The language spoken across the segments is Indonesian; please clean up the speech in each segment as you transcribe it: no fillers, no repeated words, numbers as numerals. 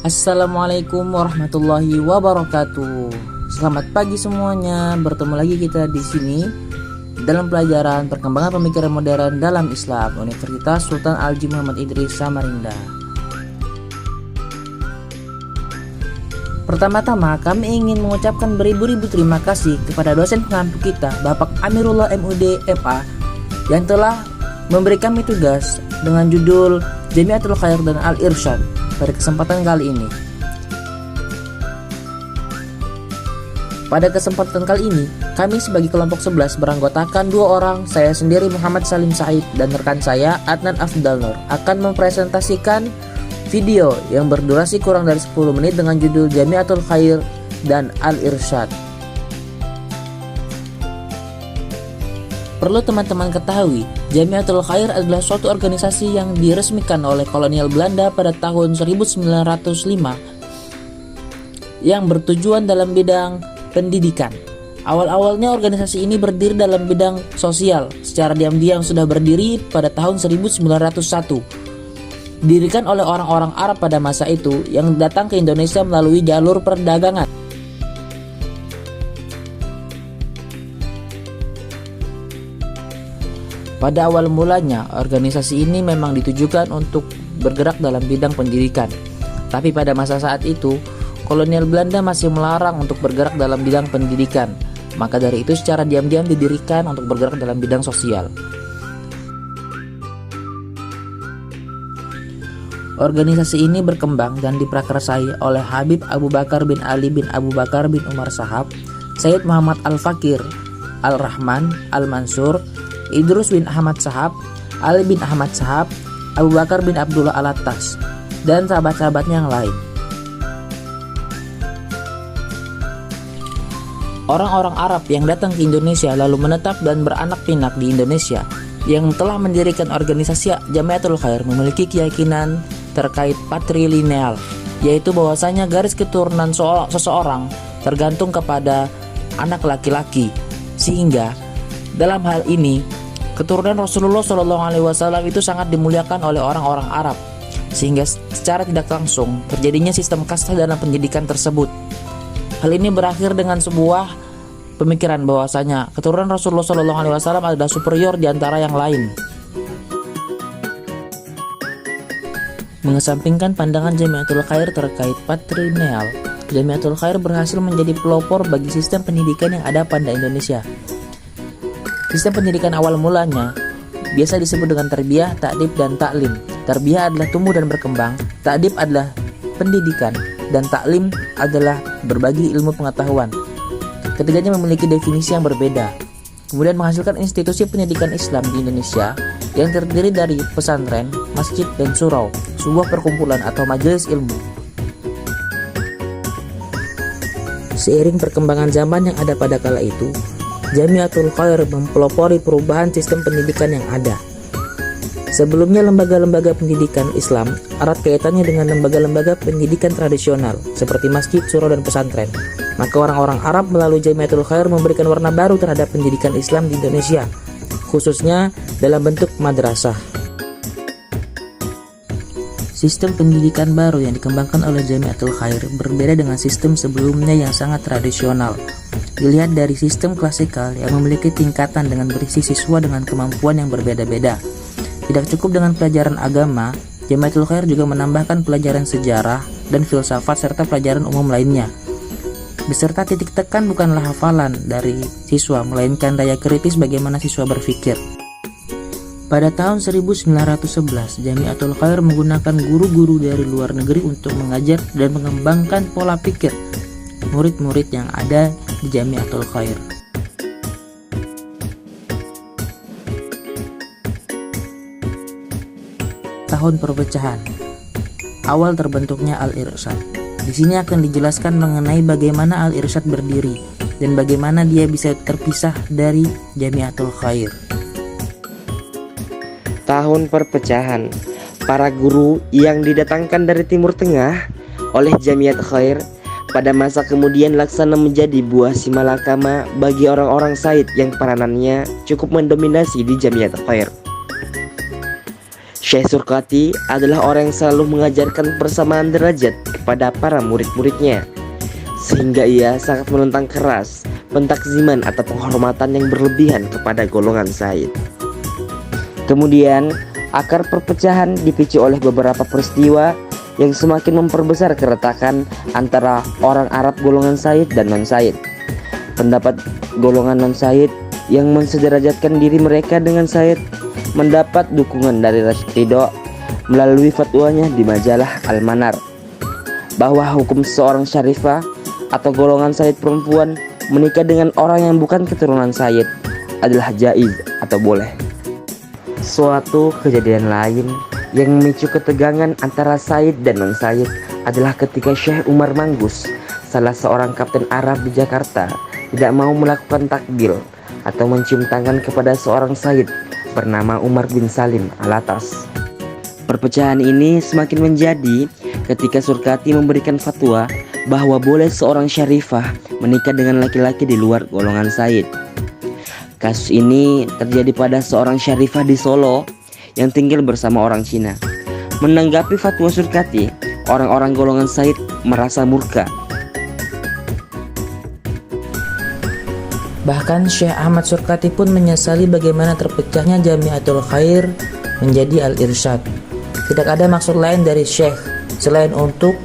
Assalamualaikum warahmatullahi wabarakatuh. Selamat pagi semuanya. Bertemu lagi kita di sini dalam pelajaran perkembangan pemikiran modern dalam Islam, Universitas Sultan Alji Muhammad Idris Samarinda. Pertama-tama kami ingin mengucapkan beribu-ribu terima kasih kepada dosen pengampu kita, Bapak Amirullah MUD MA, yang telah memberi kami tugas dengan judul Jamiatul Khair dan Al-Irsyad pada kesempatan kali ini. Pada kesempatan kali ini, kami sebagai kelompok 11 beranggotakan 2 orang, saya sendiri Muhammad Salim Said dan rekan saya Adnan Afdal Nur, akan mempresentasikan video yang berdurasi kurang dari 10 menit dengan judul Jamiatul Khair dan Al-Irsyad. Perlu teman-teman ketahui, Jamiatul Khair adalah suatu organisasi yang diresmikan oleh kolonial Belanda pada tahun 1905 yang bertujuan dalam bidang pendidikan. Awal-awalnya organisasi ini berdiri dalam bidang sosial. Secara diam-diam sudah berdiri pada tahun 1901. Didirikan oleh orang-orang Arab pada masa itu yang datang ke Indonesia melalui jalur perdagangan. Pada awal mulanya, organisasi ini memang ditujukan untuk bergerak dalam bidang pendidikan. Tapi pada masa saat itu, kolonial Belanda masih melarang untuk bergerak dalam bidang pendidikan. Maka dari itu secara diam-diam didirikan untuk bergerak dalam bidang sosial. Organisasi ini berkembang dan diprakarsai oleh Habib Abu Bakar bin Ali bin Abu Bakar bin Umar Shahab, Sayyid Muhammad Al-Fakir Al-Rahman Al-Mansur, Idrus bin Ahmad Shahab, Ali bin Ahmad Shahab, Abu Bakar bin Abdullah Al-Attas, dan sahabat-sahabatnya yang lain. Orang-orang Arab yang datang ke Indonesia lalu menetap dan beranak pinak di Indonesia yang telah mendirikan organisasi Jamiatul Khair memiliki keyakinan terkait patrilineal, yaitu bahwasanya garis keturunan seseorang tergantung kepada anak laki-laki, sehingga dalam hal ini keturunan Rasulullah SAW itu sangat dimuliakan oleh orang-orang Arab, sehingga secara tidak langsung terjadinya sistem kasta dalam pendidikan tersebut. Hal ini berakhir dengan sebuah pemikiran bahwasanya keturunan Rasulullah SAW adalah superior di antara yang lain. Mengesampingkan pandangan Jamiatul Khair terkait patrilineal, Jamiatul Khair berhasil menjadi pelopor bagi sistem pendidikan yang ada pada Indonesia. Sistem pendidikan awal mulanya biasa disebut dengan tarbiyah, ta'dib, dan taklim. Tarbiyah adalah tumbuh dan berkembang, ta'dib adalah pendidikan, dan taklim adalah berbagi ilmu pengetahuan. Ketiganya memiliki definisi yang berbeda, kemudian menghasilkan institusi pendidikan Islam di Indonesia yang terdiri dari pesantren, masjid, dan surau, sebuah perkumpulan atau majelis ilmu. Seiring perkembangan zaman yang ada pada kala itu, Jamiatul Khair mempelopori perubahan sistem pendidikan yang ada. Sebelumnya lembaga-lembaga pendidikan Islam erat kaitannya dengan lembaga-lembaga pendidikan tradisional seperti masjid, surau, dan pesantren. Maka orang-orang Arab melalui Jamiatul Khair memberikan warna baru terhadap pendidikan Islam di Indonesia, khususnya dalam bentuk madrasah. Sistem pendidikan baru yang dikembangkan oleh Jamiatul Khair berbeda dengan sistem sebelumnya yang sangat tradisional. Dilihat dari sistem klasikal yang memiliki tingkatan dengan berisi siswa dengan kemampuan yang berbeda-beda. Tidak cukup dengan pelajaran agama, Jamiatul Khair juga menambahkan pelajaran sejarah dan filsafat serta pelajaran umum lainnya. Beserta titik tekan bukanlah hafalan dari siswa, melainkan daya kritis bagaimana siswa berpikir. Pada tahun 1911, Jamiatul Khair menggunakan guru-guru dari luar negeri untuk mengajar dan mengembangkan pola pikir murid-murid yang ada di Jamiatul Khair. Tahun perpecahan. Awal terbentuknya Al-Irsyad. Di sini akan dijelaskan mengenai bagaimana Al-Irsyad berdiri dan bagaimana dia bisa terpisah dari Jamiatul Khair. Tahun perpecahan. Para guru yang didatangkan dari Timur Tengah oleh Jamiatul Khair pada masa kemudian laksana menjadi buah si malakama bagi orang-orang Said yang peranannya cukup mendominasi di Jamiatul Khair. Syekh Surkati adalah orang yang selalu mengajarkan persamaan derajat kepada para murid-muridnya, sehingga ia sangat menentang keras pentakziman atau penghormatan yang berlebihan kepada golongan Said. Kemudian, akar perpecahan dipicu oleh beberapa peristiwa yang semakin memperbesar keretakan antara orang Arab golongan Said dan non-Said. Pendapat golongan non-Said yang mensederajatkan diri mereka dengan Said mendapat dukungan dari Rasyid Ridho melalui fatwanya di majalah Al-Manar bahwa hukum seorang syarifah atau golongan Said perempuan menikah dengan orang yang bukan keturunan Said adalah jaiz atau boleh. Suatu kejadian lain yang memicu ketegangan antara Said dan non-Said adalah ketika Syekh Umar Manggus, salah seorang kapten Arab di Jakarta, tidak mau melakukan takbil atau mencium tangan kepada seorang Said bernama Umar bin Salim Alatas. Perpecahan ini semakin menjadi ketika Surkati memberikan fatwa bahwa boleh seorang syarifah menikah dengan laki-laki di luar golongan Said. Kasus ini terjadi pada seorang syarifah di Solo yang tinggal bersama orang Cina. Menanggapi fatwa Surkati, orang-orang golongan Said merasa murka. Bahkan Syekh Ahmad Surkati pun menyesali bagaimana terpecahnya Jamiatul Khair menjadi Al-Irsyad. Tidak ada maksud lain dari Syekh selain untuk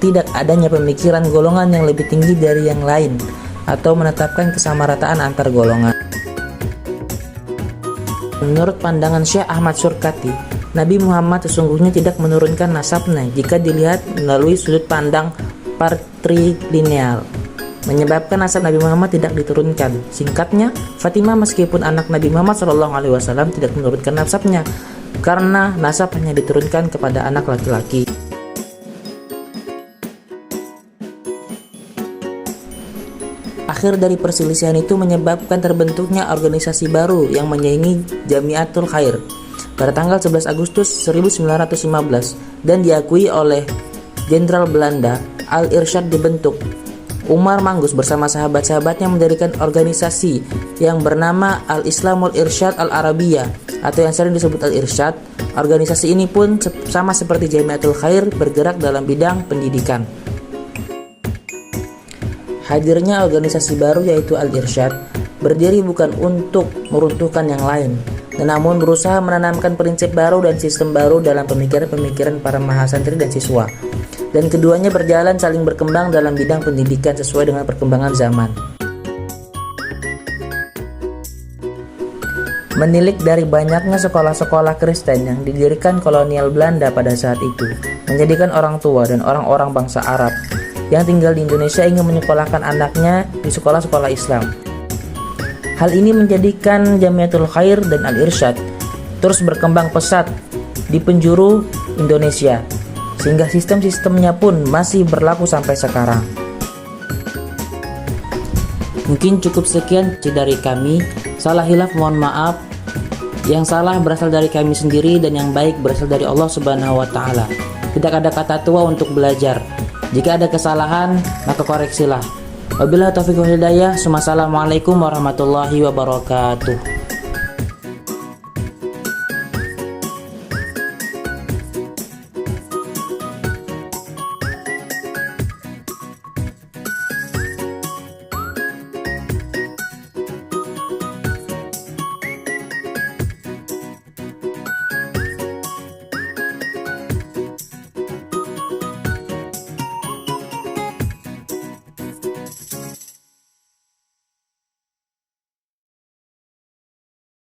tidak adanya pemikiran golongan yang lebih tinggi dari yang lain atau menetapkan kesamarataan antar golongan. Menurut pandangan Syekh Ahmad Surkati, Nabi Muhammad sesungguhnya tidak menurunkan nasabnya jika dilihat melalui sudut pandang patrilineal, menyebabkan nasab Nabi Muhammad tidak diturunkan. Singkatnya, Fatimah meskipun anak Nabi Muhammad SAW tidak menurunkan nasabnya karena nasab hanya diturunkan kepada anak laki-laki. Akhir dari perselisihan itu menyebabkan terbentuknya organisasi baru yang menyaingi Jamiatul Khair pada tanggal 11 Agustus 1915 dan diakui oleh Jenderal Belanda. Al-Irsyad dibentuk. Umar Manggus bersama sahabat-sahabatnya mendirikan organisasi yang bernama Al-Islamul Irsyad Al-Arabiyah atau yang sering disebut Al-Irsyad. Organisasi ini pun sama seperti Jamiatul Khair bergerak dalam bidang pendidikan. Hadirnya organisasi baru yaitu Al-Irsyad berdiri bukan untuk meruntuhkan yang lain, namun berusaha menanamkan prinsip baru dan sistem baru dalam pemikiran-pemikiran para mahasantri dan siswa. Dan keduanya berjalan saling berkembang dalam bidang pendidikan sesuai dengan perkembangan zaman. Menilik dari banyaknya sekolah-sekolah Kristen yang didirikan kolonial Belanda pada saat itu, menjadikan orang tua dan orang-orang bangsa Arab yang tinggal di Indonesia ingin menyekolahkan anaknya di sekolah-sekolah Islam. Hal ini menjadikan Jamiatul Khair dan Al-Irsyad terus berkembang pesat di penjuru Indonesia, sehingga sistem-sistemnya pun masih berlaku sampai sekarang. Mungkin cukup sekian dari kami. Salah hilaf mohon maaf. Yang salah berasal dari kami sendiri dan yang baik berasal dari Allah Subhanahu wa taala. Tidak ada kata tua untuk belajar. Jika ada kesalahan, maka koreksilah. Wabillahi taufiq wal hidayah. Assalamualaikum warahmatullahi wabarakatuh.